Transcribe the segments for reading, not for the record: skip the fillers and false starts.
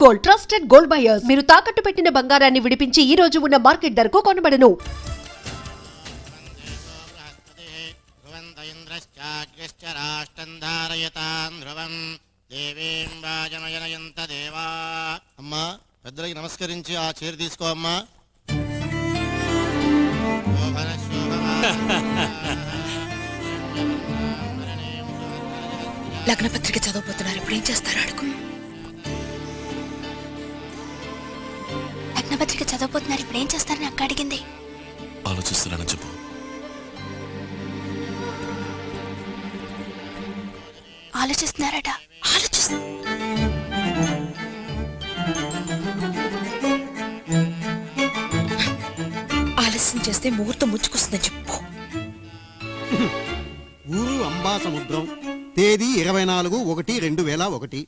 Gold trusted gold buyers మీరు తాకట్టు పెట్టిన బంగారాన్ని విడిపించి ఈ రోజు ఉన్న మార్కెట్ ధరకు కొనబడను. అమ్మా పెద్దలకి నమస్కరించి ఆ చీర తీసుకో అమ్మా. లగ్న పత్రిక చదవబోతున్నారు, ఇప్పుడు ఏం చేస్తారో అడుగు. లగ్న పత్రిక చదవబోతున్నారు, ఇప్పుడు ఏం చేస్తారని అక్క అడిగింది. ఆలోచిస్తున్నానని చెప్పు. ఆలోచిస్తున్నారట. ఆలస్యం చేస్తే ముహూర్తం ముచ్చుకొస్తుందని చెప్పు. ఊరు అంబాసముద్రం, తేదీ 24/1/2001.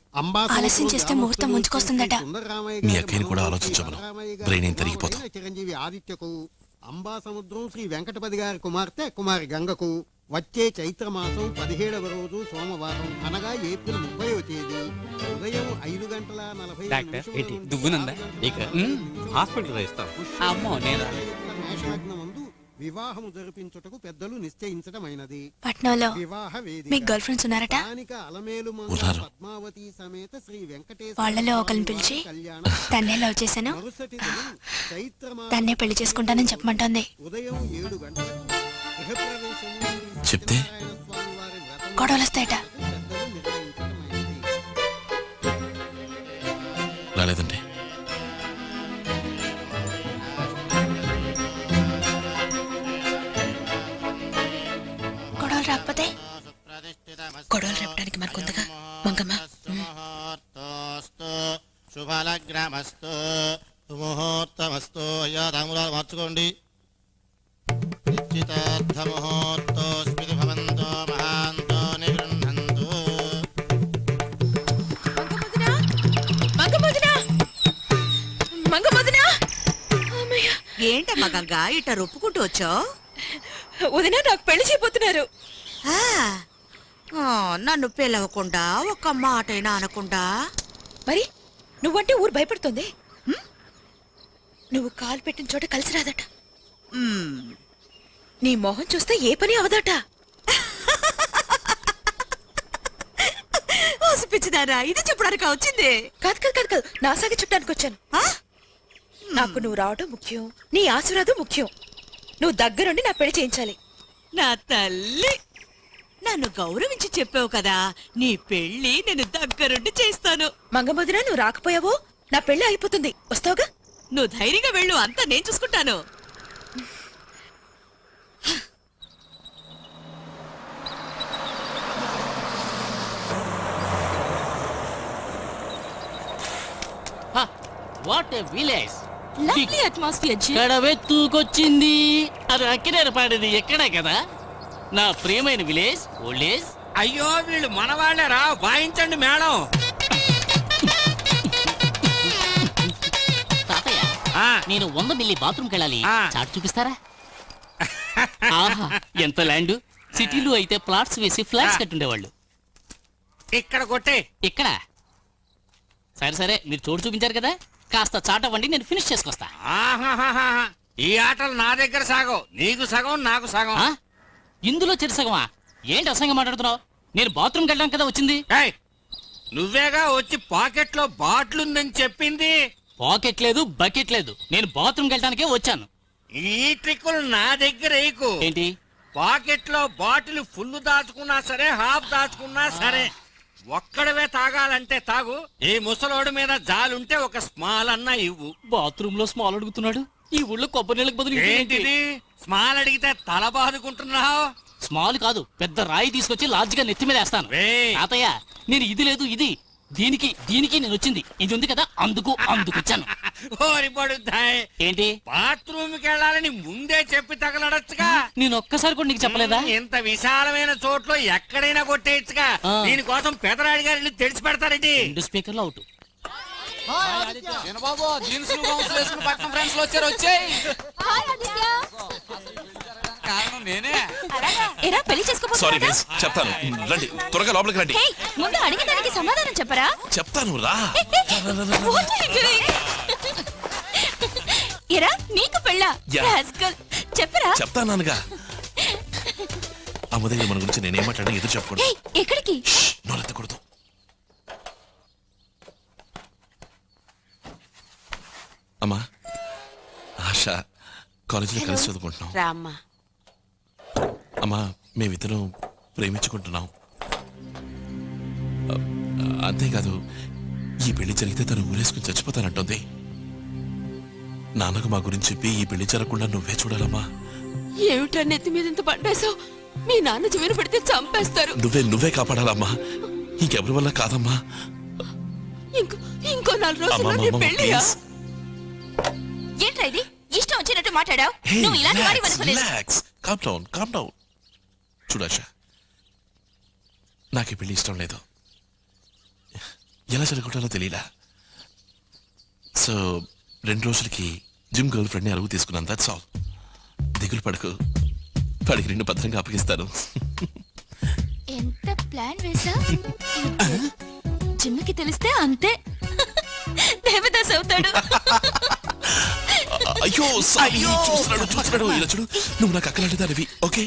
ఆలస్యం చేస్తే ముహూర్తం ముంచుకొస్తుందట. మీ అక్కని కూడా ఆలోచించమను, బ్రెయిన్ ఏం తిరిగిపోతాం. చిరంజీవి ఆదిత్యకు, అంబాసముద్రం శ్రీ వెంకటపతి గారి కుమార్తె కుమారి గంగకు వచ్చే చైత్రమాసం 17వ రోజు సోమవారం అనగా ఏప్రిల్ 30వ తేదీ ఉదయం 5:40 వివాహము జరిపించుటకు పెద్దలు నిశ్చయించటమైనది. పట్నంలో మీ గర్ల్ ఫ్రెండ్స్ ఉన్నారట. పద్మావతి సమేత శ్రీ వెంకటేశ్వర వాళ్ళలో ఒకరిని పిలిచి తన్నే లవ్ చేశాను, తన్నే పెళ్లి చేసుకుంటానని చెప్పమంటోంది. ఉదయం 7 గంటలకు చెప్తే గొడవలు వస్తాయట. రాలేదంటే గొడవలు రాకపోతే గొడవలు రేపడానికి మనకు ఉందిగా మంగమ్మ. శుభలగ్నమస్తు సుముహూర్తమస్తు. అయ్యా తాంబూలాలు మార్చుకోండి. నిశ్చితార్థముహూర్తోస్మితి భవంతో మహాంతో నిగృహంతు. ఏంటమ్మా గంగా ఇట్ట రొప్పుకుంటూ వచ్చావు? వదినా నాకు పెళ్లి చేయబోతున్నారు. నన్ను పిలవకుండా ఒక్క మాటైనా అనకుండా. మరి నువ్వంటే ఊరు భయపడుతుంది. నువ్వు కాలు పెట్టిన చోట కలిసి రాదట. నీ మొహం చూస్తే ఏ పని అవదట. పిచ్చిదారా, ఇది చెప్పడానికి వచ్చింది? కాదు కాదు కాదు కాదు, నా సాగి చుట్టానికి వచ్చాను. నాకు నువ్వు రావడం ముఖ్యం, నీ ఆశీర్వాదం ముఖ్యం. నువ్వు దగ్గరుండి నా పెళ్లి చేయించాలి. నా తల్లి, నన్ను గౌరవించి చెప్పావు కదా, నీ పెళ్లి నేను దగ్గరుండి చేస్తాను. మంగమొదిన నువ్వు రాకపోయావో నా పెళ్లి అయిపోతుంది. వస్తావుగా? నువ్వు ధైర్యంగా వెళ్ళు, అంతా నేను చూసుకుంటాను. What a village, lovely atmosphere జీ. కడవెత్తుకొచ్చింది. అది అక్కినేరు పాడేది ఎక్కడే కదా నా ప్రియమైన విలేజ్ ఓల్డేజ్. అయ్యో వీళ్ళు మనవాళ్ళేరా, వాయించండి మేడం. తాతయ్య, నేను 100 మిల్లీ బాత్రూమ్కి వెళ్ళాలి, చాట్ చూపిస్తారా? ఆహా, ఎంత ల్యాండ్. సిటీలో అయితే ప్లాట్స్ వేసి ఫ్లాట్స్ కట్టుండేవాళ్ళు. ఇక్కడ కొట్టే. ఇక్కడ సరే సరే, మీరు చోటు చూపించారు కదా, కాస్త చాట వండి నేను ఫినిష్ చేసుకొస్తా. ఈ ఆటలు నా దగ్గర సాగవు, నీకు సగం నాకు సగం. ఇందులో చెరుసగమా? ఏంటి అసంగా మాట్లాడుతున్నావు? నేను బాత్రూమ్కి వెళ్ళాం కదా వచ్చింది. నువ్వేగా వచ్చి పాకెట్ లో బాటిల్ ఉందని చెప్పింది. పాకెట్ లేదు, బకెట్ లేదు, నేను బాత్రూమ్కి వెళ్ళడానికే వచ్చాను. ఈ ట్రిక్కులు నా దగ్గర వేయకు. ఏంటి? పాకెట్ లో బాటిల్ ఫుల్ దాచుకున్నా సరే, హాఫ్ దాచుకున్నా సరే, ఒక్కడవే తాగాలంటే తాగు. ఈ ముసలోడు మీద జాలుంటే ఒక స్మాల్ అన్నా ఇవ్వు. బాత్రూమ్ లో స్మాల్ అడుగుతున్నాడు. ఈ ఊళ్ళో కొబ్బరి నీళ్ళకి బదులు ఏంటిది స్మాల్ అడిగితే తల బాదుకుంటున్నావు? స్మాల్ కాదు, పెద్ద రాయి తీసుకొచ్చి లార్జ్ గా నెత్తి మీద వేస్తాను. తాతయ్య, నేను ఇది లేదు ఇది, దీనికి దీనికి నేను వచ్చింది ఇది ఉంది కదా, అందుకు వచ్చాను. ఏంటి బాత్రూమ్ కి వెళ్ళాలని ముందే చెప్పి తగలడచ్చుగా. నేను ఒక్కసారి కూడా నీకు చెప్పలేదా? ఇంత విశాలమైన చోట్లో ఎక్కడైనా కొట్టేయచ్చుగా. దీనికోసం పెదరాడి గారు తెలిసి పెడతారండి. 2 స్పీకర్లు అవుట్. వచ్చారు వచ్చాయి. కారణం నేనే. ఎరా పెళ్లి చేసుకోబోతున్నా సారీ గైస్, చెప్తాను. రండి త్వరగా లోపలికి రండి. ముందు అడిగిన దానికి సమాధానం చెప్పరా చెప్తాను రా. ఎరా నీకు పెళ్ళా Yeah. రాస్కల్. చెప్పరా చెప్తానుగా. అమ్మ దగ్గర మన గురించి నేనేం మాట్లాడినా ఎదురు చెప్పకూడదు. ఏయ్, ఎక్కడికి నోరెత్తకూడదు. అమ్మా, ఆశ కాలేజీలో కలిసి చదువుకుంటున్నాం. రామ్మా. అమ్మా, మేమిద్దరం ప్రేమించుకుంటున్నాం. అంతేకాదు, ఈ పెళ్లి జరిగితే తను ఊరేసుకుని చచ్చిపోతానంటుంది. నాన్నకు మా గురించి చెప్పి ఈ పెళ్లి జరగకుండా నువ్వే చూడాలమ్మా. ఏమిట్రా నెత్తి మీద ఇంత పడ్డాసో? మీ నాన్న జీవన పడితే చంపేస్తారు. నువ్వే కాపాడాలమ్మా, ఇంకెవరి వల్ల కాదమ్మా. ఇంకో 4 రోజుల్లో నీ పెళ్ళియా? ఏంట్రా ఇది? ఇష్టం వచ్చినట్టు మాట్లాడావు. నువ్వు ఇలాంటి వాడి అనుకోలేదు. చూడాష, నాకు ఈ పెళ్లి ఇష్టం లేదు. ఎలా జరుగుతుందో తెలియలా. సో 2 రోజులకి జిమ్ గర్ల్ ఫ్రెండ్ ని అరుగు తీసుకున్నాను. That's all. దిగులు పడకు, వాడికి 2 భద్రంగా అప్పగిస్తాను. ఎంత ప్లాన్ వేసా? జిమ్కి తెలిస్తే అంతే, దేవదాస్ అవుతాడు. అయ్యో చూస్తున్నాడు. ఇలా చూడు, నువ్వు నాకు అక్కలాంటి దానివి. ఓకే,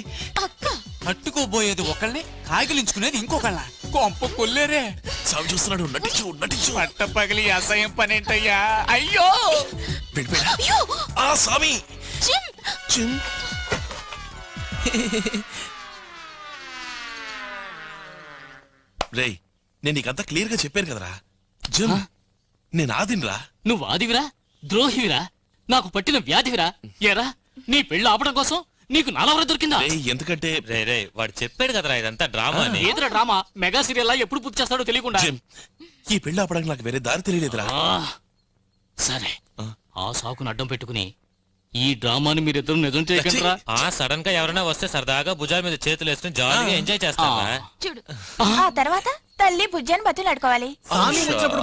పట్టుకోబోయేది ఒకళ్ళని, కాగిలించుకునేది ఇంకొకళ్ళ. కొంప కొల్లేరే. సాగు చూస్తున్నాడు. నటించు. పట్ట పగిలి అసహ్యం పనేంటయ్యా. అయ్యో వెళ్ళిపోయినా స్వామి. జిమ్ రేయ్, నేను నీకంతా క్లియర్ గా చెప్పాను కదరా. జిమ్ నేను ఆదినరా. నువ్వు ఆదివిరా, ద్రోహివిరా, నాకు పట్టిన వ్యాధివిరా. ఏరా, నీ పెళ్లి ఆపడం కోసం నీకు నాలవర దొరికిందా? ఎందుకంటే వాడు చెప్పాడు కదరా ఇదంతా డ్రామా అని. ఏదిరా డ్రామా? మెగా సీరియల్ ఎప్పుడు పూర్తి చేస్తాడో తెలియకుండా. జిమ్, ఈ పెళ్లి ఆపడానికి నాకు వేరే దారి తెలియలేదురా. సరే, ఆ సాకును అడ్డం పెట్టుకుని ఈ డ్రామాని మీరిద్దరు నిజం చేయగలరా? సడన్ గా ఎవరైనా వస్తే సరదాగా భుజాల మీద చేతులు వేసుకుని జాలీగా ఎంజాయ్ చేస్తారా? చూడు, ఆ తర్వాత తల్లి బుజ్జాన్ని బతులాడుకోవాలి.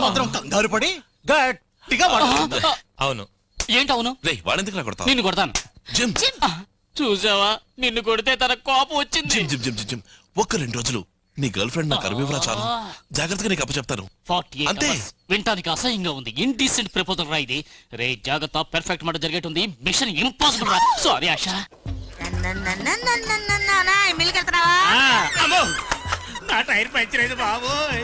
మాత్రం కంగారు పడి గట్టిగా అవును. ఏంటవును? రేయ్, వాడెందుకు నా కొడతావు? నిన్ను కొడతాను. జిమ్ చూసావా, నిన్ను కొడితే తన కోపం వచ్చింది. జిమ్ ఒక్క 2 రోజులు నీ గర్ల్ ఫ్రెండ్ నాకు అరువివరా చాలు. జాగ్రత్తగా నీకు అప్పచెప్తాను. 48 అంతే. hours. వింటానికి అసహ్యంగా ఉంది. ఇండీసెంట్ ప్రపోజల్ రా ఇది. రే జాగ్రత్త, పెర్ఫెక్ట్ మాట జరిగేటుంది. మిషన్ ఇంపాసిబుల్ రా. సారీ ఆశ. నా టైర్ పంచర్ అయింది బాబోయ్.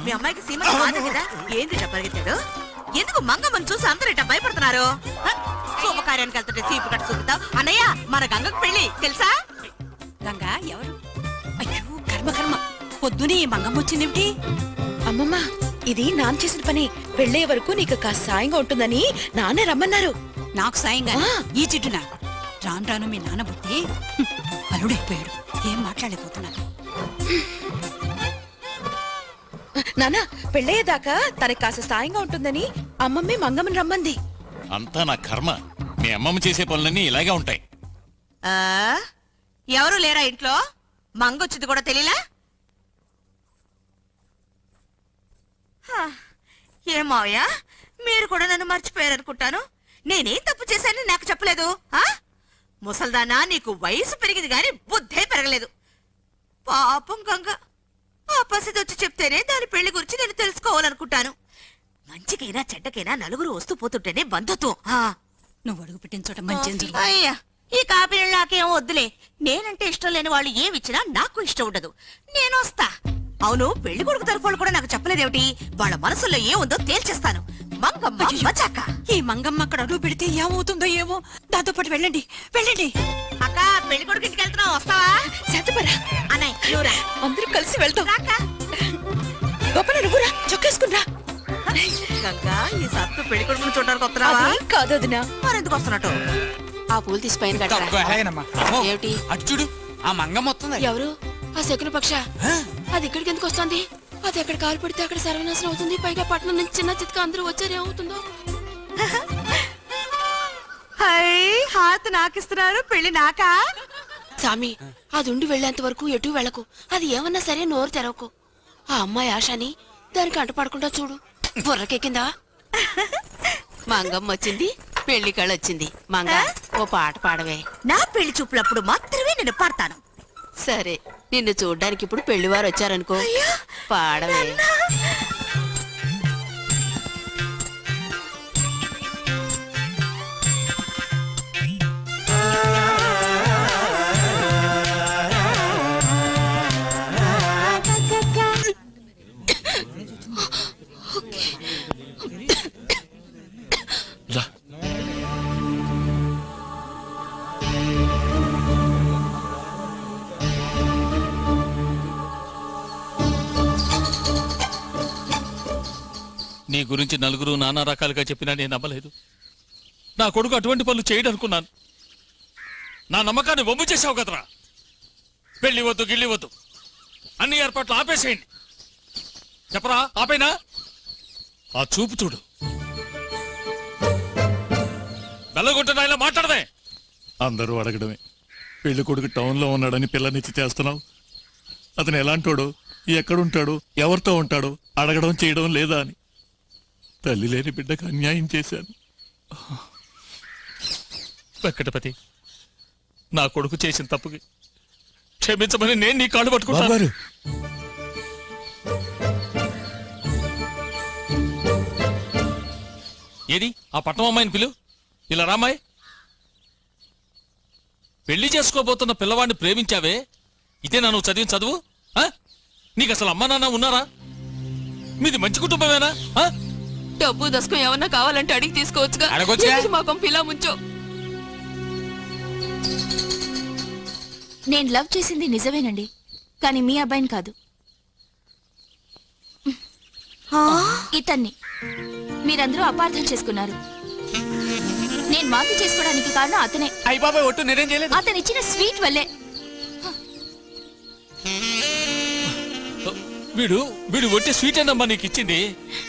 మీ అమ్మాయికి సీమ కాదు కదా, ఏంది పరిగెత్తాడు? ఎందుకు మంగమ్మని చూసి అందరూ ఇట్లా భయపడుతున్నారు? శుభకార్యానికి వెళ్తుంటే సీపు కట్ట చూపుతావు. అన్నయ్య, మన గంగకు పెళ్లి తెలుసా? గంగ ఎవరు? అయ్యో కర్మ, పొద్దునే మంగమ్మ వచ్చిందేమిటి? అమ్మమ్మ, ఇది నాన్న చేసిన పని. పెళ్ళే వరకు నీకు కాస్త సాయంగా ఉంటుందని నాన్నే రమ్మన్నారు. నాకు సాయంగా ఈ చిట్టున రాను మీ నాన్న బుద్ధి అల్లుడైపోయాడు. ఏం మాట్లాడలేకపోతున్నాను. నాన్న, పెళ్ళయ్యేదాకా తనకి కాస్త సాయంగా ఉంటుందని అమ్మమ్మే మంగమ్మని రమ్మంది. అంతా నా కర్మ. మీ అమ్మమ్మ చేసే పనులన్నీ ఇలాగే ఉంటాయి. ఎవరు లేరా ఇంట్లో? మంగొచ్చింది కూడా తెలియలా? ఏం మావయ్య, మీరు కూడా నన్ను మర్చిపోయారనుకుంటాను. నేనేం తప్పు చేశానని నాకు చెప్పలేదు. ముసల్దానా, నీకు వయసు పెరిగింది గాని బుద్ధే పెరగలేదు. పాపం గంగ, ఆ పసిది వచ్చి చెప్తేనే దాని పెళ్లి గురించి నేను తెలుసుకోవాలనుకుంటాను. మంచికైనా చెడ్డకైనా నలుగురు వస్తూ పోతుంటేనే బంధుత్వం. నువ్వు అడుగు పెట్టిన చోట మంచి. అయ్యా, ఈ కాపీ నాకేం వద్దులే. నేనంటే ఇష్టం లేని వాళ్ళు ఏమిచ్చినా నాకు ఇష్టం ఉండదు. నేను వస్తా. అవును, పెళ్లి కొడుకు తరఫు కూడా నాకు చెప్పలేదేమిటి? వాళ్ళ మనసులో ఏముందో తేల్చేస్తాను. మంగమ్మ మచాక. ఈ మంగమ్మ అక్కడ అడుగు పెడితే ఏమవుతుందో ఏమో. దాంతో పాటు వెళ్ళండి. అక్క, పెళ్లి కొడుకు ఇంటికి వెళ్తున్నావు, వస్తావా? శాంతపరా అన్నయ్య, నువ్వురా. అందరూ కలిసి వెళ్తాం. గొప్ప నువ్వురా, చొక్కేసుకున్నా. గంగా, ఈ సార్తో పెళ్లి కొడుకుని చూడడానికి వస్తున్నావా? కాదు వదినా. మరెందుకు వస్తున్నట్టు? ఆ పూలు తీసి పైన కట్టరా. ఏమిటి? అటు చూడు, ఆ మంగమ్మ వస్తుంది. ఎవరు? ఆ శకున పక్ష. అది ఇక్కడికి ఎందుకు వస్తుంది? అది ఎక్కడ కాలు పెడితే అక్కడ సర్వనాశనం అవుతుంది. పైగా పట్టణం నుంచి చిన్న చిత్క అందరూ వచ్చారు, ఏమవుతుందో? హాత్ నాకిస్తున్నారు, పెళ్లి నాకా? సామి, అది ఉండి వెళ్లేంత వరకు ఎటు వెళ్ళకు. అది ఏమన్నా సరే నోరు తెరవకు. ఆ అమ్మాయి ఆశని దానికి అంటపడకుండా చూడు. బుర్రకెక్కిందా? మంగమ్మ వచ్చింది, పెళ్లి కళ వచ్చింది. మంగ ఓ పాట పాడవే. నా పెళ్లి చూపులప్పుడు మాత్రమే నేను పాడతాను. సరే, నిన్ను చూడ్డానికి ఇప్పుడు పెళ్లివారు వచ్చారనుకో, పాడవే. రా. నీ గురించి నలుగురు నానా రకాలుగా చెప్పినా నేను నమ్మలేదు. నా కొడుకు అటువంటి పనులు చేయడం అనుకున్నాను. నా నమ్మకాన్ని వమ్ము చేసావు కదరా. పెళ్లి వద్దు, గిల్లి వద్దు, అన్ని ఏర్పాట్లు ఆపేసేయండి. చెప్పరా, ఆపేనా? ఆ చూపు చూడు, బెల్లగొట్టిన ఇలా మాట్లాడదే. అందరూ అడగడమే, పెళ్లి కొడుకు టౌన్లో ఉన్నాడని పిల్లనిచ్చి చేస్తున్నావు. అతను ఎలాంటోడు, ఎక్కడుంటాడు, ఎవరితో ఉంటాడు అడగడం చేయడం లేదా అని. తల్లి లేని బిడ్డకు అన్యాయం చేశాను. వెంకటపతి, నా కొడుకు చేసిన తప్పుకి క్షమించమని నేను నీ కాళ్ళు పట్టుకుంటాను. ఏది ఆ పట్నం అమ్మాయిని పిలు. ఇలా రామాయ్. పెళ్లి చేసుకోబోతున్న పిల్లవాడిని ప్రేమించావే, ఇదే నువ్వు చదివిన చదువు? నీకు అసలు అమ్మా నాన్న ఉన్నారా? మీది మంచి కుటుంబమేనా? డబ్బు దశకం ఏమన్నా కావాలంటే అడిగి తీసుకోవచ్చుగా. మా పంపిలా ముంచో. నేను లవ్ చేసింది నిజమేనండి, కానీ మీ అబ్బాయిని కాదు, ఇతన్ని. మీరందరూ అపార్థం చేసుకున్నారు. నేను మాఫీ చేసుకోవడానికి కారణం అతనే. అయ్య బాబాయ్, ఒట్టు నేనేం చేయలేదు. అతను ఇచ్చిన స్వీట్ వల్లే. వీడు ఒట్టి స్వీట్ అన్నమ్మా నీకు ఇచ్చింది,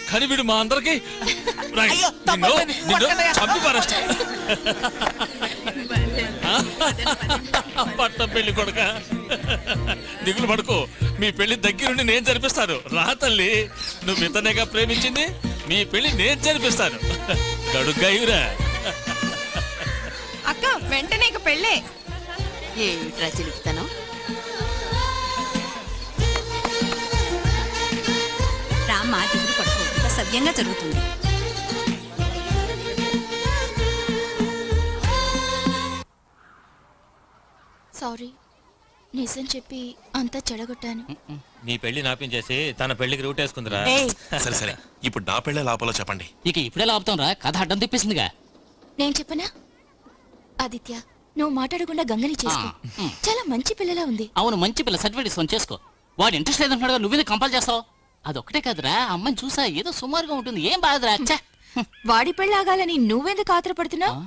కానీ వీడు మా అందరికి పట్ట పెళ్లి కొడుక. దిగులు పడుకో, మీ పెళ్లి దగ్గరుండి నేను జరిపిస్తాను. రా తల్లి, నువ్వు ఇతనేగా ప్రేమించింది, మీ పెళ్లి నేను జరిపిస్తాను. గడుగ్గాయురా. అక్క, వెంటనే ఇక పెళ్ళే. ఏమిట్రా చిలుపుతాను? రామ్మా, దిగులు పడుకో, సవ్యంగా జరుగుతుంది. సారీ, నిజం చెప్పి అంతా చెడగొట్టాను. నీ పెళ్లి నాపించేసి తన పెళ్లికి రూట్ వేసుకుందిరా. సరే సరే, ఇప్పుడు నా పెళ్ళే లాపాలో చెప్పండి. ఇక ఇప్పుడే లాపుతాం రా, కథ అడ్డం తిప్పేసిందిగా. నేను చెప్పనా? ఆదిత్య, నువ్వు మాట్లాడకుండా గంగని చేసుకో. చాలా మంచి పిల్లలా ఉంది. అవును, మంచి పిల్ల, సర్టిఫికేట్ ఇస్తాను, చేసుకో. వాడు ఇంట్రెస్ట్ లేదంటున్నాడు, నువ్వేది కంపల్ చేస్తావు? అదొక్కటే కాదురా, అమ్మాయిని చూసా ఏదో సుమారుగా ఉంటుంది, ఏం బాధరా. వాడి పెళ్ళాగాలని నువ్వెందుకు ఆత్రపడుతున్నావు?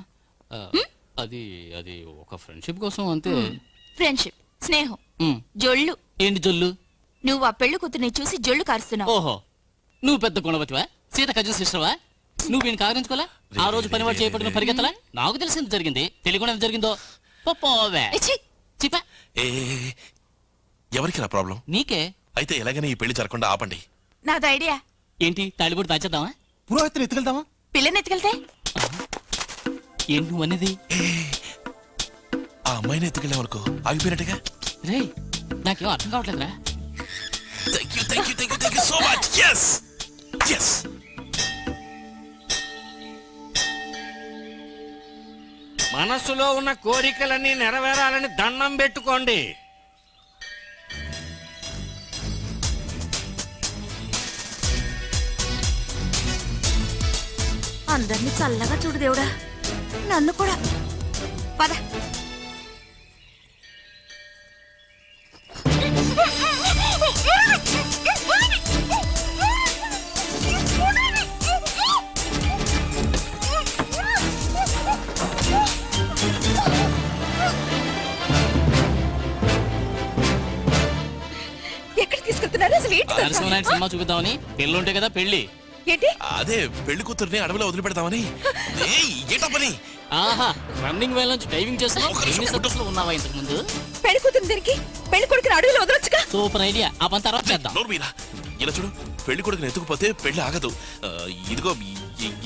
అది అది ఒక ఫ్రెండ్షిప్ కోసం అంతే. ఫ్రెండ్షిప్, స్నేహం, జొళ్ళు. ఏంటి జొల్లు? నువ్వు ఆ పెళ్లి కూతుర్ని చూసి జొళ్ళు కారుస్తున్నావు. ఓహో, నువ్వు పెద్ద గుణవతివా? సీత కజిన్ సిస్టర్వా? నువ్వు వీడిని కాగరించుకోలే? ఆ రోజు పనివాడు చేయబడిన పరిగెత్తలా? నాకు తెలిసింది జరిగింది, తెలియకుండా ఎంత జరిగిందో పోవే. చిపా, ఎవరికి నా ప్రాబ్లం? నీకే. అయితే ఎలాగైనా ఈ పెళ్లి జరగకుండా ఆపండి. నాది ఐడియా. ఏంటి, తాళిబొట్టు దాచేద్దామా? పురోహితుని ఎత్తుకెళ్తామా? పిల్లని ఎత్తుకెళ్తే? ఏంటి నువ్వు అనేది? ఆ అమ్మాయిని ఎత్తుకెళ్ళామనుకో ఆగిపోయినట్టుగా. రే, నాకేం అర్థం కావట్లేదురా. Thank you so much. Yes. మనసులో ఉన్న కోరికలన్నీ నెరవేరాలని దండం పెట్టుకోండి. అందరినీ చల్లగా చూడు దేవుడా, నన్ను కూడా. పద. ఎక్కడ తీసుకెళ్తున్నారు అసలు? నరసింహనాయుడు సినిమా చూపిద్దామని. పెళ్ళి ఉంటే కదా పెళ్లి. ఏంటి? అదే పెళ్లి కూతుర్ని అడవిలో వదిలిపెడతామని. పని? ఆహా, రన్నింగ్ వేల నుంచి డైవింగ్ చేస్తున్నావు. ఉన్నావా ఇంతకు ముందు? పెళ్లి కూతురు దీనికి, పెళ్లి కొడుకుని అడవిలో వదలొచ్చుగా. సూపర్ ఐడియా, ఆ పని తర్వాత చేద్దాం. ఇలా చూడు, పెళ్లి కొడుకుని ఎత్తుకుపోతే పెళ్లి ఆగదు. ఇదిగో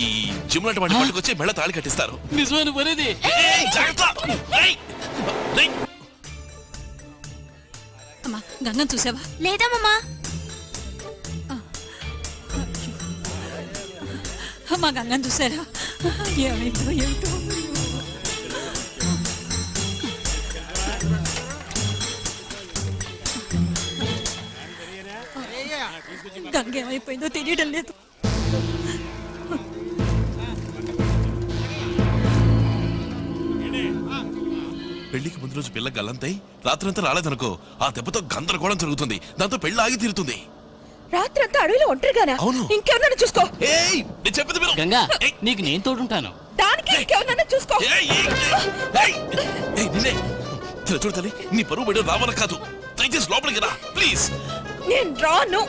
ఈ జిమ్ లాంటి వాడిని పట్టుకొచ్చి మెళ్ళ తాళి కట్టిస్తారు. నిజమైన పనేది. అమ్మా గంగం చూసావా? లేదమ్మా. అమ్మా గంగం చూసారా? ఏమైందో ఏమిటో. గంగ ఏమైపోయిందో తెలియడం లేదు. పెళ్లికి ముందు రోజు పిల్ల గల్లంతై రాత్రంతా రాలేదనుకో, ఆ దెబ్బతో గందరగోళం జరుగుతుంది. దాంతో పెళ్లి ఆగి తీరుతుంది. రాత్రంతా అడవిలో ఒంటరిగానా? అవును. ఇంకెవరన్నా చూసుకో. ఏయ్, నేను చెప్పేది విను. గంగా నీకు నేను తోడుంటాను. దానికి ఇంకెవరన్నా చూసుకో. నిన్నే చూడు తల్లి, నీ పరువు బయట రావాల కాదు. దయచేసి లోపలికి రా ప్లీజ్. నేను రాను.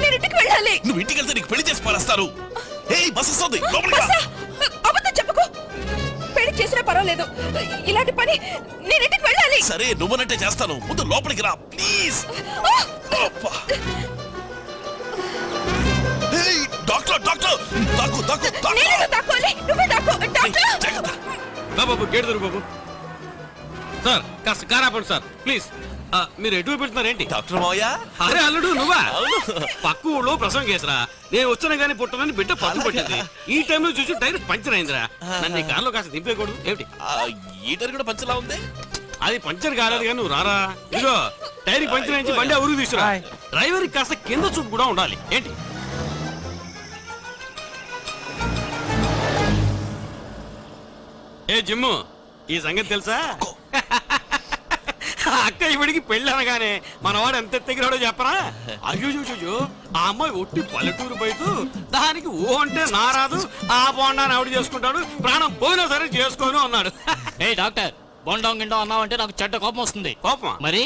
నేను ఇంటికి వెళ్ళాలి. నువ్వు ఇంటికి వెళ్తే నీకు పెళ్లి చేసి పారేస్తారు. బస్ వస్తుంది, లోపలికి రా. అబద్ధం చెప్పుకో. పెళ్లి చేసినా పర్వాలేదు, ఇలాంటి పని నేను ఇంటికి వెళ్ళాలి. సరే నువ్వనంటే చేస్తాను, ముందు లోపలికి రా ప్లీజ్. డాక్టర్ డాక్టర్ దాక్కు దాక్కు దాక్కోవాలి. నువ్వే దాక్కో. డాక్టర్ బాబు గేట్ దొరు బాబు. సార్ కాస్త కారాపండి సార్ ప్లీజ్. మీరు ఎటు పెడుతున్నారేంటి? డాక్టర్ మావయ్య. అరే అల్లుడు నువ్వా? పక్క ఊళ్ళో ప్రసవం కేసరా. నేను వచ్చిన గానీ పుట్టనని బిడ్డ పట్టు పట్టింది. ఈ టైంలో చూసి టైర్ పంచర్ అయిందిరా. నన్ను ఈ కార్లో కాస్త దింపేయకూడదు ఏమిటి? ఈ టైర్ కూడా పంచర్లా ఉంది. అది పంచర్ కాలేదు కానీ నువ్వు రారా. ఇదిగో టైర్ పంచర్ అయించి బండి ఊరు తీసుకురా. డ్రైవర్ కాస్త కింద చూపు కూడా ఉండాలి ఏంటి? ఏ జిమ్ము, ఈ సంగతి తెలుసా? అక్క ఇవిడికి పెళ్ళి అనగానే మనవాడు ఎంత ఎత్తగిరాడో చెప్పరా? అయ్యో ఆ అమ్మాయి ఒట్టి పల్లెటూరు బయట, దానికి ఓ అంటే నారాదు, ఆ బోండాన్ని ఆవిడ చేసుకుంటాడు, ప్రాణం పోయినా సరే చేసుకోను అన్నాడు. ఏ డాక్టర్, బొండం గిండం అన్నావంటే నాకు చెడ్డ కోపం వస్తుంది. కోపమా? మరి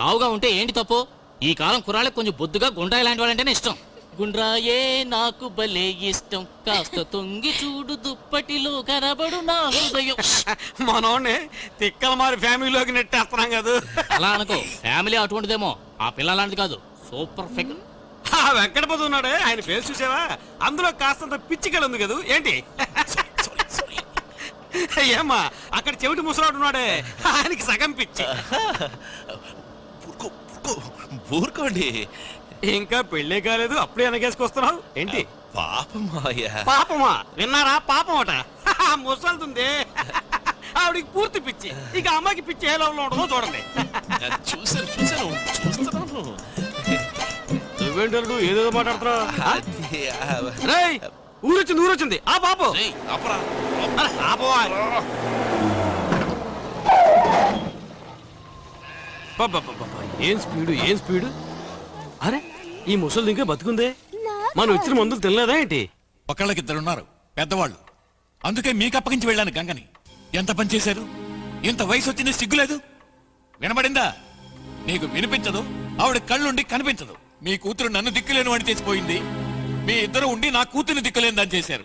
లావుగా ఉంటే ఏంటి తప్పు? ఈ కాలం కుర్రాళ్ళకి కొంచెం బొద్దుగా గుండ్రాయి లాంటి వాళ్ళంటేనే ఇష్టం. గుండ్రాయే నాకు భలే ఇష్టం, కాస్త తొంగి చూడు దుప్పటిలో కనబడు నా హృదయం. మనోడిని తిక్కల మారి ఫ్యామిలీలోకి నెట్టేస్తున్నాం కదా. అలా అనుకో, ఫ్యామిలీ అటువంటిదేమో, ఆ పిల్ల లాంటిది కాదు. Super figure. ఆ వెంకటపతి ఉన్నాడే, ఆయన ఫేస్ చూసావా? అందులో కాస్తంత పిచ్చికలు ఉంది కదా ఏంటి? ఏమ్మా అక్కడ చెవిటి ముసలాడు ఉన్నాడే, ఆయనకి సగం పిచ్చి. ఊరుకోండి, ఇంకా పెళ్ళే కాలేదు అప్పుడే వెనకేసుకొస్తున్నావు ఏంటి? పాపమా విన్నారా? పాపం అట ముసలుతుంది. ఆవిడికి పూర్తి పిచ్చి. ఇక అమ్మాయికి పిచ్చి ఏ లెవెల్లో ఉంటుందో చూడండి. చూస్తున్నాను. నువ్వేంటారు ఏదేదో మాట్లాడుతున్నావు? ఊరొచ్చింది ఆ బాబు. ఏం స్పీడు. అరే ఈ ముసలి ఇంకా బతుకుందే. మనం ఇచ్చిన మందులు తినలేదా ఏంటి? ఒకళ్ళకిద్దరున్నారు పెద్దవాళ్ళు, అందుకే మీకు అప్పగించి వెళ్ళాను గంగని. ఎంత పని చేశారు? ఇంత వయసు వచ్చింది సిగ్గులేదు? వినబడిందా? నీకు వినిపించదు, ఆవిడ కళ్ళుండి కనిపించదు. మీ కూతురు నన్ను దిక్కులేని వాడిని చేసిపోయింది, మీ ఇద్దరు ఉండి నా కూతుర్ని దిక్కులేని దాన్ని చేశారు.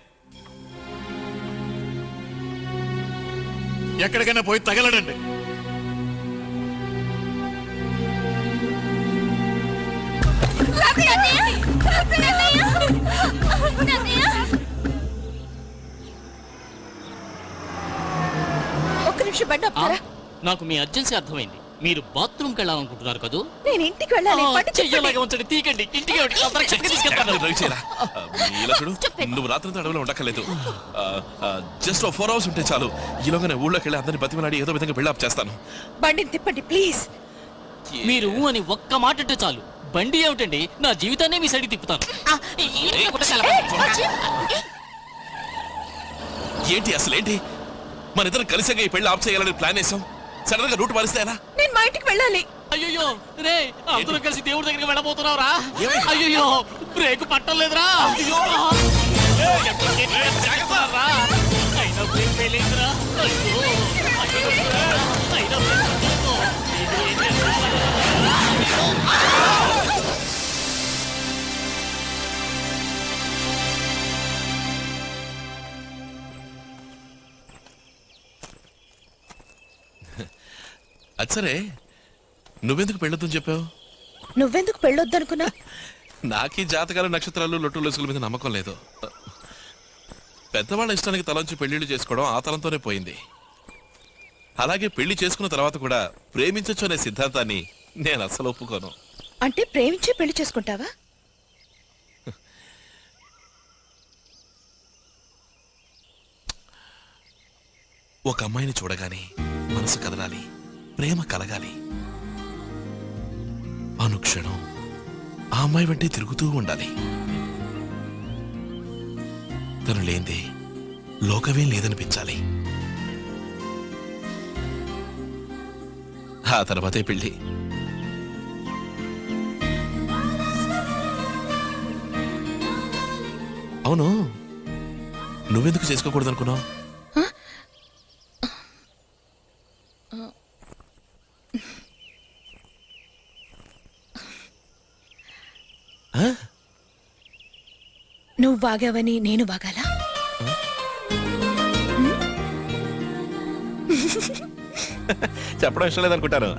ఎక్కడికైనా పోయి తగలడండి. ఒక్క నిమిషం బండి ఆపుతారా? నాకు మీ అర్జెన్సీ అర్థమైంది. మీరు బాత్రూమ్కి వెళ్ళాలనుకుంటున్నారు కదూ? నేను ఇంటికి వెళ్ళాలి. చెయ్యలాగా ఉంచండి, తీకండి. ఇంటికి నువ్వు రాత్రంతా అడవిలో ఉండక్కర్లేదు. జస్ట్ 4 hours ఉంటే చాలు. ఈలోగానే ఊళ్ళోకి వెళ్ళి అందరిని బతిమలాడి ఏదో విధంగా బిల్డప్ చేస్తాను. బండిని తిప్పండి ప్లీజ్. మీరు అని ఒక్క మాట అంటే చాలు. బండి ఏమిటండి, నా జీవితాన్ని మీ సైడ్కి తిప్పుతాను. ఏంటి అసలేంటి? మన ఇద్దరు కలిసిగా ఈ పెళ్లి ఆఫ్ చేయాలని ప్లాన్ వేసాం. సడన్ గా రూట్ మారిస్తే ఎలా? నేను మా ఇంటికి వెళ్ళాలి. అయ్యో రే, అందరూ కలిసి దేవుడి దగ్గరికి వెళ్ళబోతున్నావురా? అయ్యో బ్రేక్ పట్టలేదురా. అయ్యో అయినా బ్రేక్ వేయలేదురా. అది సరే, నువ్వెందుకు పెళ్ళొద్దని చెప్పావు? నువ్వెందుకు పెళ్ళొద్దనుకున్నా? నాకీ జాతకాలు నక్షత్రాలు లొట్టు లొసుగుల మీద నమ్మకం లేదు. పెద్దవాళ్ళ ఇష్టానికి తలంచి పెళ్లిళ్ళు చేసుకోవడం ఆ తలంతోనే పోయింది. అలాగే పెళ్లి చేసుకున్న తర్వాత కూడా ప్రేమించొచ్చు అనే సిద్ధాంతాన్ని నేను అస్సలు ఒప్పుకోను. అంటే ప్రేమించి పెళ్లి చేసుకుంటావా? ఒక అమ్మాయిని చూడగానే మనసు కదలాలి, ప్రేమ కలగాలి. అనుక్షణం ఆ అమ్మాయి వెంటే తిరుగుతూ ఉండాలి. తను లేందే లోకమేం లేదనిపించాలి. ఆ తర్వాతే పెళ్లి. అవును, నువ్వెందుకు చేసుకోకూడదు అనుకున్నావు? నువ్వు బాగావని నేను బాగాలా? చెప్పడం ఇష్టం లేదనుకుంటాను.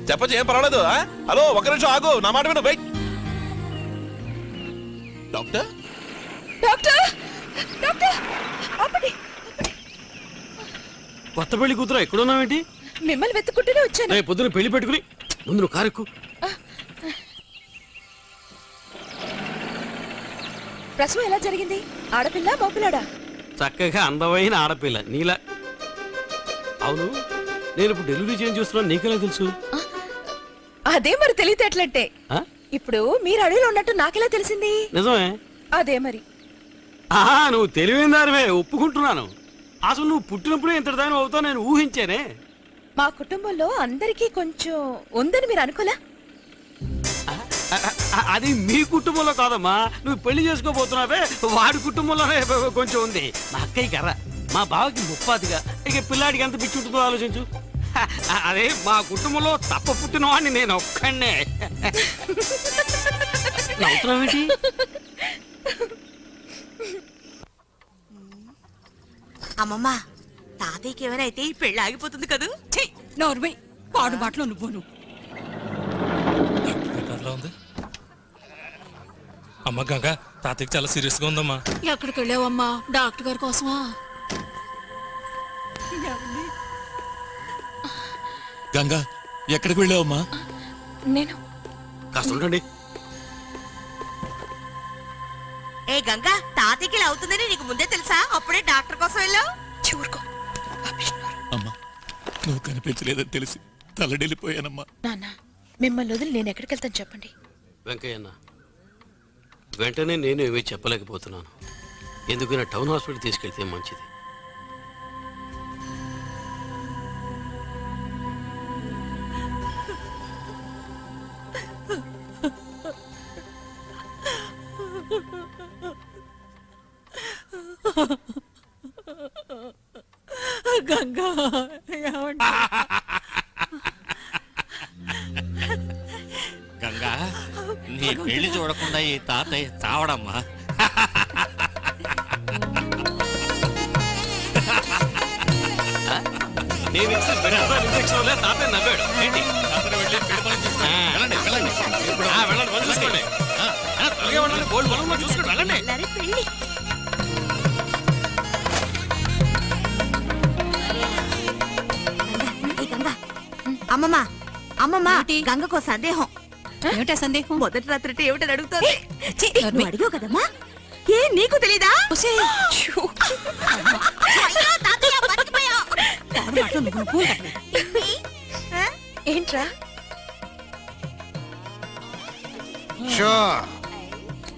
చెప్పచ్చు, ఏం పర్వాలేదు. హలో, ఒక నిమిషం ఆగు, నా మాట విను. వెయిట్. డాక్టర్ డాక్టర్ డాక్టర్ ఆపండి. కొత్త పెళ్లి కూతురు ఎక్కడున్నావేంటి? మిమ్మల్ని వెతుక్కుంటూనే వచ్చాను. రేపు పొద్దున పెళ్లి పెట్టుకుని ముందు నువ్వు కారెక్కు. ప్రసవం ఎలా జరిగింది? ఆడపిల్ల మగపిల్లాడా? చక్కగా అందమైన ఆడపిల్ల నీలా. అవును, నేను ఇప్పుడు డెలివరీ చేంజ్ చూస్తున్నాను, నీకెలా తెలుసు? అదే మరి తెలియతేటలంటే. ఆ? ఇప్పుడు మీరు అడవిలో ఉన్నట్టు నాకెలా తెలిసింది? నిజమే. అదే మరి. నువ్వు తెలివైన దానివే, ఒప్పుకుంటున్నాను. అసలు నువ్వు పుట్టినప్పుడే ఇంతటి దాని అవుతావు నేను ఊహించానే. మా కుటుంబంలో అందరికీ కొంచెం ఉందని మీరు అనుకోలే? అది మీ కుటుంబంలో కాదమ్మా, నువ్వు పెళ్లి చేసుకోబోతున్నావే వాడి కుటుంబంలోనే కొంచెం ఉంది. మా అక్కయ్య కర్ర, మా బావకి ముప్పాతిగా, ఇక పిల్లాడికి ఎంత పిచ్చి ఉంటుందో ఆలోచించు. అదే మా కుటుంబంలో తప్ప పుట్టిన వాడిని నేను ఒక్కడే. నవ్వుతున్నావేంటి? అమ్మమ్మ, తాతయ్యకి ఏమైనా అయితే ఈ పెళ్లి ఆగిపోతుంది కదూ? నోర్మై పాడు మాటలో నువ్వును. ఉంది అమ్మ గంగా, తాతయ్యకి చాలా సీరియస్ గా ఉందమ్మా. ఎక్కడికి వెళ్ళావమ్మా? డాక్టర్ గారి కోసమా? గంగా, ఎక్కడికి వెళ్ళావమ్మా? నేను కాస్త ఉండండి. ఏ గంగా, తాతయ్యకి ఇలా అవుతుందని నీకు ముందే తెలుసా? అప్పుడే డాక్టర్ కోసం వెళ్ళావు? చూరుకో. అమ్మా, నువ్వు కనిపించలేదని తెలిసి తలడిల్లిపోయానమ్మా. నాన్న, మిమ్మల్ని వదిలి నేను ఎక్కడికి వెళ్తాను చెప్పండి. వెంకయ్యన్న, వెంటనే నేను ఏమీ చెప్పలేకపోతున్నాను. ఎందుకైనా టౌన్ హాస్పిటల్ తీసుకెళ్తే మంచిది. గంగా, గంగా, నీ పెళ్లి చూడకుండా ఈ తాతయ్య చావడమ్మా. నేను ఇచ్చిన ఇంజక్షన్ వల్ల తాతయ్య నవ్వాడు. ఏంటి? వెళ్ళండి, వెళ్ళండి. వెళ్ళండి, పని చూసుకోండి. త్వరగా వెళ్ళండి, బోల్డ్ పనులు ఉన్నాయి, చూసుకోండి, వెళ్ళండి. పెళ్లి అమ్మమ్మ, అమ్మమ్మ, గంగకో సందేహం. ఏమిటా సందేహం? మొదటి రాత్రి ఏమిటని అడుగుతుంది. నువ్వు అడిగావు కదమ్మా, ఏ నీకు తెలీదా? అయ్యో, తాతయ్య, బతికిపోయావు. ఏంట్రా?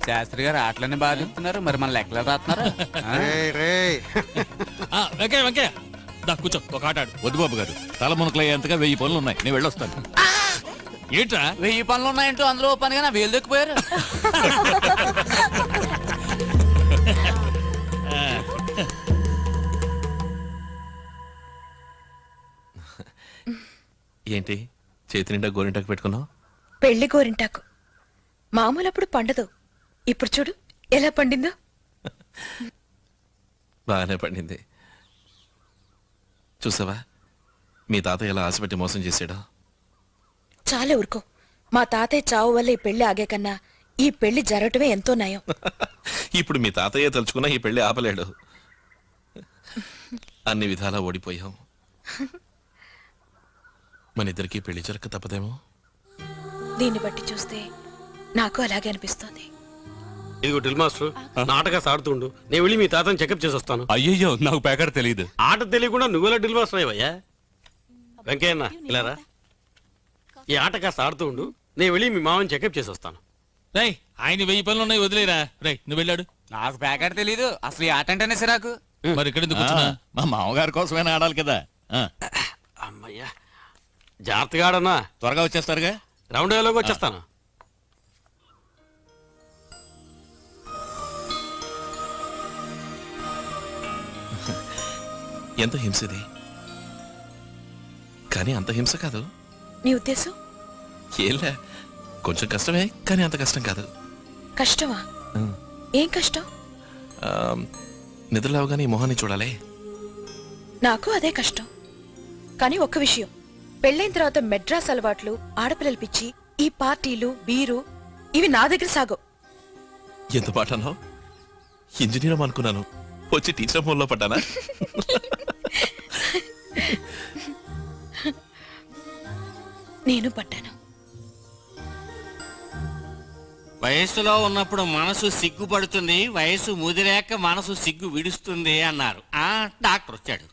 శాస్త్రి గారు ఆటలన్నీ బాగా చెప్తున్నారు, మరి మన లెక్కలు రాస్తున్నారు. వెంకయ్య, వెంకయ్య, దా కూర్చో, ఒక ఆట ఆడు. వద్దు బాబు గారు, తల మునకలయ్యేంతగా 1000 పనులు ఉన్నాయి, నేను వెళ్ళొస్తాను. ఏంట్రా 1000 పనులు ఉన్నాయంటూ అందులో పనిగా నా వేలు దొక్కిపోయారు. ఏంటి చేతి నిండా గోరింటాకు పెట్టుకున్నావు? పెళ్లి గోరింటాకు మామూలప్పుడు పండదు, ఇప్పుడు చూడు ఎలా పండిందో. బాగానే పండింది. చూసావా మీ తాతయ్య ఎలా ఆశపెట్టి మోసం చేశాడో? చాలా ఊరుకో. మా తాతయ్య చావు వల్ల ఈ పెళ్లి ఆగే కన్నా ఈ పెళ్లి జరగటమే ఎంతో నయం. ఇప్పుడు మీ తాతయ్య తలుచుకున్నా ఈ పెళ్లి ఆపలేడు. అన్ని విధాలా ఓడిపోయాం. మన ఇద్దరికి పెళ్లి జరగక తప్పదేమో. దీన్ని బట్టి చూస్తే నాకు అలాగే అనిపిస్తోంది. ఇదిగో డ్రిల్ మాస్టర్, నాటగా సాడుతుండు. నేను వెళ్ళి మీ తాతని చెకప్ చేసి వస్తాను. అయ్యయ్యో నాకు ప్యాకెట్ తెలియదు. ఆట తెలియకుండా నువ్వెలా డ్రిల్ మాస్టర్ అయ్యా? వెంకయ్యన్న ఇలారా, ఈ ఆట కాస్త ఆడుతూ ఉండు. నేను వెళ్ళి మీ మామని చెకప్ చేసి వస్తాను. రై ఆయన 1000 పనులు ఉన్నాయి, వదిలేరా. రై నువ్వు వెళ్ళాడు. నాకు ప్యాకెట్ తెలీదు అసలు. ఈ ఆట అంటేనే సిరాకు. మరి ఇక్కడ ఎందుకు కూర్చున్నా? మా మామగారి కోసమైనా ఆడాలి కదా. అమ్మయ్యా, జాగ్రత్తగా ఆడన్నా. త్వరగా వచ్చేస్తారుగా. రౌండ్ వేలోకి వచ్చేస్తాను. ఎంత హింసది, కానీ అంత హింస కాదు. నీ ఉద్దేశం? ఏలే, కొంచెం కష్టమే కానీ అంత కష్టం కాదు. కష్టమా? ఏం కష్టం? నిద్రలేవగానే ఈ మొహాన్ని చూడాలి. నాకు అదే కష్టం. కానీ ఒక్క విషయం, పెళ్ళైన తర్వాత మెడ్రాస్ అలవాట్లు, ఆడపిల్లలు పిచ్చి, ఈ పార్టీలు, బీరు ఇవి నా దగ్గర సాగో. ఎంత పాట అన్నావు? ఇంజనీర్ అనుకున్నాను, వచ్చి టీచర్ మూలలో పడ్డానా? నేను పడ్డాను. వయస్సులో ఉన్నప్పుడు మనసు సిగ్గుపడుతుంది, వయసు ముదిరాక మనసు సిగ్గు విడుస్తుంది అన్నారు. డాక్టర్ వచ్చాడు.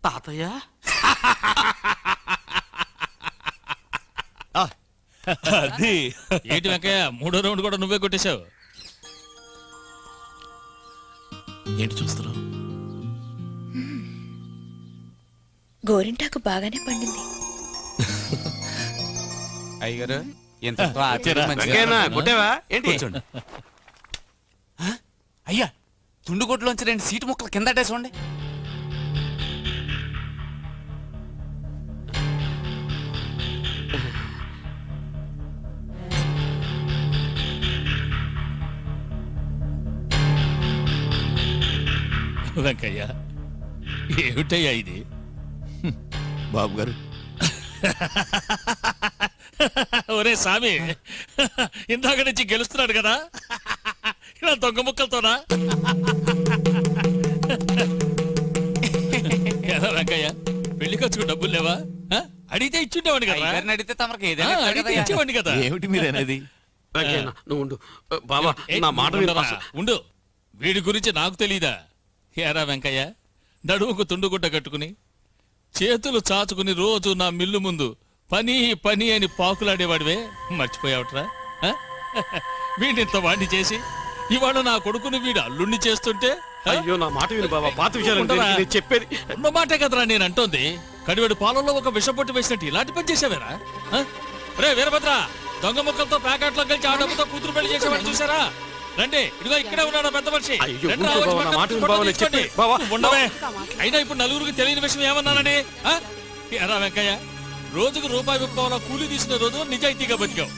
తాతయ్య అది ఏంటి వెంకయ్య, 3వ రౌండ్ కూడా నువ్వే కొట్టేశావు. ఏంటి చూస్తున్నావు? గోరింటాకు బాగానే పండింది. అయ్యగారు కొట్టేవా ఏంటి? అయ్యా, తుండుగొడ్లోంచి 2 సీటు ముక్కలు కిందటే చూడండి. వెంకయ్య ఏమిటయ్యా ఇది? బాబు గారు, ఒరే స్వామి, ఇందాక నుంచి గెలుస్తున్నాడు కదా, ఇలా దొంగ ముక్కలతోనా? ఎలా వెంకయ్య, పెళ్లి ఖర్చుకు డబ్బులు లేవా? అడిగితే ఇచ్చుండేవాడి కదా. అడిగితే తమరికి అడిగితే ఇచ్చేవాడిని కదా. ఏమిటి మీరు అనేది? నువ్వు ఉండు బాబా, నా మాట ఉండు. వీడి గురించి నాకు తెలీదా? ఏరా వెంకయ్య, నడువుకు తుండుగుడ్డ కట్టుకుని చేతులు చాచుకుని రోజు నా మిల్లు ముందు పని పని అని పాకులాడేవాడివే, మర్చిపోయావట్రా? వీడింత వాడిని చేసి ఇవాళ నా కొడుకుని వీడు అల్లుణ్ణి చేస్తుంటే, అయ్యో నా మాట విను బాబా, పాత విషయాలు చెప్పేది ఉన్న మాటే కదరా నేను అంటోంది. కడివెడు పాలలో ఒక విషపొట్టు వేసినట్టు ఇలాంటి పని చేసావేరా? రే వీరభద్ర, దొంగ ముక్కలతో ప్యాకెట్లో కలిసి ఆ డబ్బుతో కూతురు పెళ్లి చేసేవాడు చూసారా? రండి, ఇదిగో ఇక్కడే ఉన్నాడు పెద్ద మనిషి. ఉండవే. అయినా ఇప్పుడు నలుగురికి తెలియని విషయం ఏమన్నానని? ఎరా వెంకయ్య, రోజుకు ₹1 కూలీ తీసుకునే రోజు నిజాయితీగా బతికావు.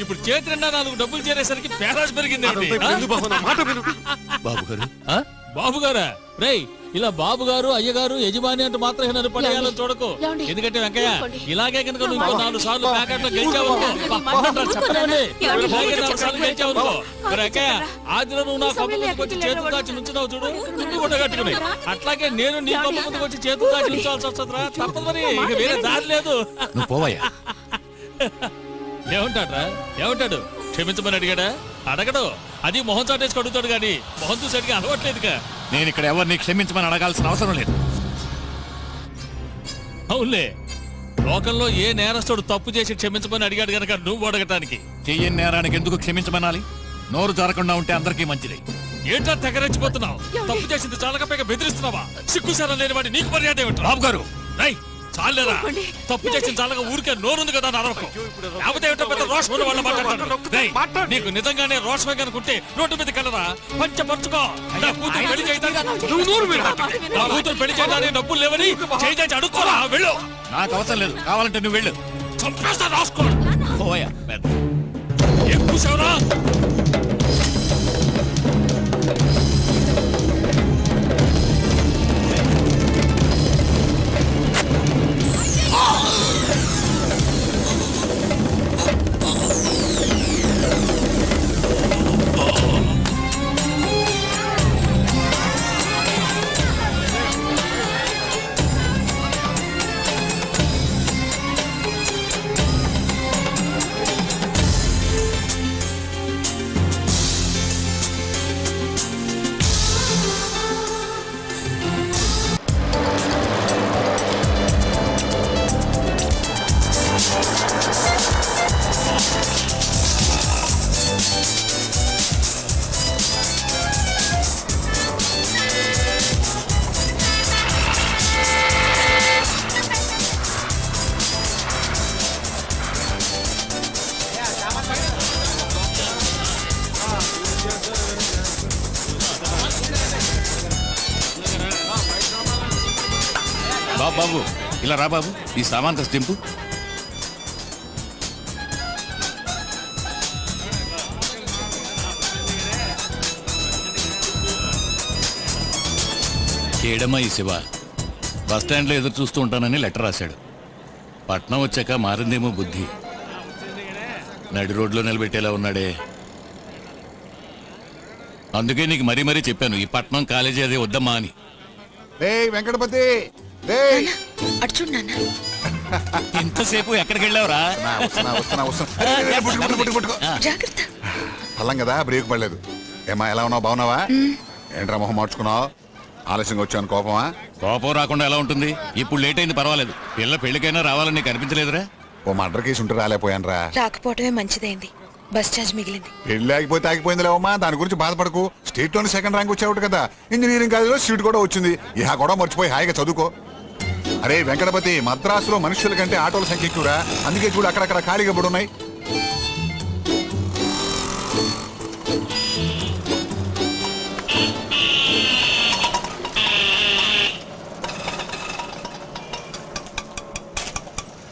ఇప్పుడు చేతి నిండా 4 డబ్బులు చేరేసరికి పేరాజ్ పెరిగింది. బాబు గారా? రేయ్, ఇలా బాబు గారు, అయ్యగారు, యజమాని అంటూ మాత్రం నన్ను పడేయాలని చూడకు. ఎందుకంటే వెంకయ్య, ఇలాగే కనుక నువ్వు 4 సార్లు ప్యాకెట్లో గెలిచావు వెంకయ్య, ఆదిలో నువ్వు నా కొమ్మ ముందుకు వచ్చి చేతులు దాచి నుంచున్నావు చూడు, తుండు గుడ్డ కట్టుకుని. అట్లాగే నేను నీ కొమ్మ ముందుకు వచ్చి చేతులు దాచి నుంచోవాల్సి వస్తుందిరా. తప్పదు మరి, ఇక వేరే దారి లేదు. ఏమంటాడ్రా? ఏమంటాడు? క్షమించమని అడిగాడా? అడగడు. అది మొహం చాటేసి కడుగుతాడు గాని మొహం చూసేటిగా అలవాట్లేదుగా. నేను ఇక్కడ ఎవరిని క్షమించమని అడగాల్సిన అవసరం లేదు. అవునులే, లోకంలో ఏ నేరస్తుడు తప్పు చేసి క్షమించమని అడిగాడు గనక నువ్వు అడగటానికి. చెయ్యని నేరానికి ఎందుకు క్షమించమనాలి? నోరు జారకుండా ఉంటే అందరికీ మంచిది. ఏంటో తెగరెచ్చిపోతున్నావు? తప్పు చేసింది చాలకపోయిగా బెదిరిస్తున్నావా? సిగ్గుసారం లేని వాడి నీకు మర్యాద ఏమిటి? బాబు గారు, చాలేరా, తప్పు చేసిన చాలగా ఊరికే నోరుంది కదా నరకం. లేకపోతే ఏమిటో పెద్ద రోషం ఉన్న వాళ్ళు మాట్లాడతాడు. నీకు నిజంగానే రోషమే కనుకుంటే రోడ్డు మీద కలరా పంచపరుచుకో. నా కూతురు పెళ్లి చేయడానికి డబ్బులు లేవని చేయించి అడుక్కోరా. వెళ్ళు. నాకు అవసరం లేదు, కావాలంటే నువ్వు వెళ్ళు. చంపేస్తా రాసుకో. ఏం కూసావురా? బాబు ఇలా రా బాబు, ఈ సామాన్ కాస్త దింపు. ఏడమ్మా ఈ శివ బస్ స్టాండ్లో ఎదురు చూస్తూ ఉంటానని లెటర్ రాశాడు. పట్నం వచ్చాక మారిందేమో బుద్ధి. నడి రోడ్లో నిలబెట్టేలా ఉన్నాడే. అందుకే నీకు మరీ మరీ చెప్పాను ఈ పట్నం కాలేజీ అదే వద్దమ్మా అని. వెంకటపతి అటు చూడు నాన్న. ఇంతసేపు ఎక్కడికి వెళ్ళావురా? జాగ్రత్త. పల్లం కదా, బ్రేక్ పడలేదు. ఏమా ఎలా ఉన్నావు, బాగున్నావా? ఏంట్రా మొహం మార్చుకున్నావు? ఆలస్యంగా వచ్చాను, కోపమా? కోపం రాకుండా ఎలా ఉంటుంది? ఇప్పుడు లేట్ అయింది పర్వాలేదు. పిల్ల పెళ్లికైనా రావాలని నీకు అనిపించలేదురా? ఓ మర్డర్ కేసు ఉంటే రాలేకపోయాను రా. రాకపోవటమే మంచిదైంది, బస్ ఛార్జ్ మిగిలింది. పెళ్లి ఆగిపోతే ఆగిపోయింది లేవమ్మా, దాని గురించి బాధపడకు. స్టేట్ లోని సెకండ్ ర్యాంక్ వచ్చావు కదా, ఇంజనీరింగ్ కాలేజీలో సీట్ కూడా వచ్చింది. ఇహ కూడా మర్చిపోయి హాయిగా చదువుకో. అరే వెంకటపతి, మద్రాసులో మనుషుల కంటే ఆటోల సంఖ్య ఎక్కువరా. అందుకే చూడు అక్కడక్కడ ఖాళీగా పడి ఉన్నాయి.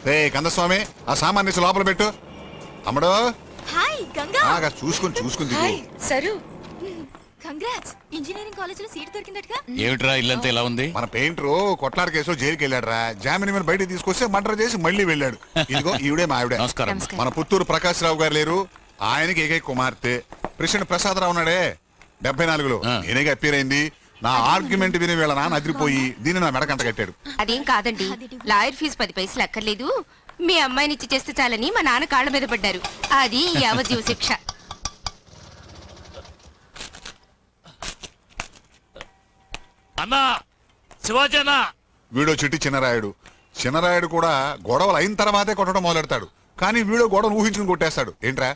రే కందస్వామి, ఆ సామాన్ తీసి లోపల పెట్టు. అమ్మడు హాయ్ గంగా. చూసుకుని దిగు. సరు, కంగ్రాట్స్, ఇంజనీరింగ్ కాలేజీలో సీట్ దొరికిందటగా. ఏమిట్రా ఇల్లంతా ఎలా ఉంది? మన పెయింటరు కొట్లాడ కేసులో జైలుకి వెళ్ళాడు రా. జామీన్ మీద బయటకు తీసుకొస్తే మర్డర్ చేసి మళ్ళీ వెళ్ళాడు. ఇదిగో ఈవిడే మా ఆవిడ. నమస్కారం. మన పుత్తూరు ప్రకాశ్ రావు గారు లేరు, ఆయనకి ఏకైక కుమార్తె. ప్రెసిడెంట్ ప్రసాద్ రావు ఉన్నాడే 74లో, నేనేగా అప్పీర్ అయింది. నా ఆర్గ్యుమెంట్ విని వీళ్ళ నాన్న అదిరిపోయి దీన్ని నా మెడకంట కట్టాడు. అదేం కాదండి, లాయర్ ఫీజు 10 పైసలు అక్కర్లేదు, మీ అమ్మాయిని ఇచ్చి చేస్తే చాలని మా నాన్న కాళ్ళ మీద పడ్డారు. అది యావజ్జీవ శిక్ష. అన్నా శివాజీ అన్నా. వీడో చిట్టి చిన్నరాయుడు కూడా గొడవలు అయిన తర్వాతే కొట్టడం మొదలెడతాడు. కానీ వీడో గొడవలు ఊహించుకుని కొట్టేస్తాడు. ఏంట్రా?